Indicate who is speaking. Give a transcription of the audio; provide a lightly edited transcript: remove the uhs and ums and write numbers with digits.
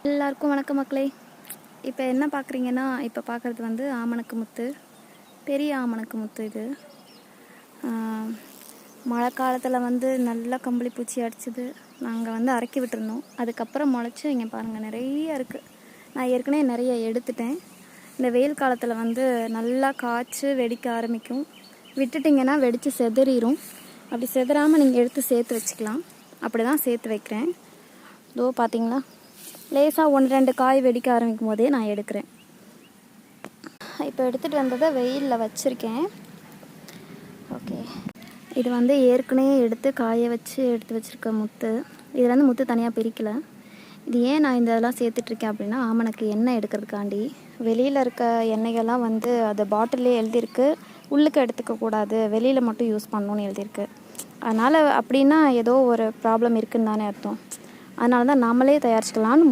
Speaker 1: எல்லாருக்கும் வணக்கம் மக்களே. இப்போ என்ன பார்க்குறீங்கன்னா, இப்போ பார்க்குறது வந்து ஆமணக்கு முத்து, பெரிய ஆமணக்கு முத்து. இது மழை காலத்தில் வந்து நல்லா கம்பளி பூச்சி அடிச்சுது. நாங்கள் வந்து அறக்கி விட்டுருந்தோம். அதுக்கப்புறம் முளைச்சி இங்கே பாருங்கள் நிறைய இருக்குது. நான் ஏற்கனவே நிறைய எடுத்துட்டேன். இந்த வெயில் காலத்தில் வந்து நல்லா காய்ச்சி வெடிக்க ஆரம்பிக்கும். விட்டுட்டிங்கன்னா வெடித்து செதறிடும். அப்படி செதறாமல் நீங்கள் எடுத்து சேர்த்து வச்சுக்கலாம். அப்படி தான் சேர்த்து வைக்கிறேன். இதோ பார்த்தீங்களா, லேசாக 1-2 காய் வெடிக்க ஆரம்பிக்கும் போதே நான் எடுக்கிறேன். இப்போ எடுத்துகிட்டு வந்ததை வெயிலில் வச்சுருக்கேன். ஓகே, இது வந்து ஏற்கனவே எடுத்து காய வச்சு எடுத்து வச்சுருக்க முத்து. இதில் வந்து முத்து தனியாக பிரிக்கலை. இது ஏன் நான் இந்த இதெல்லாம் சேர்த்துட்ருக்கேன் அப்படின்னா, ஆமணக்கு எண்ணெய் எடுக்கிறதுக்காண்டி. வெளியில் இருக்க எண்ணெய்கள்லாம் வந்து அது பாட்டிலே எழுதியிருக்கு, உள்ளுக்கு எடுத்துக்கக்கூடாது, வெளியில் மட்டும் யூஸ் பண்ணணுன்னு எழுதியிருக்கு. அதனால் அப்படின்னா ஏதோ ஒரு ப்ராப்ளம் இருக்குன்னு தானே அர்த்தம். அதனால தான் நாமளே தயாரிச்சுக்கலான்னு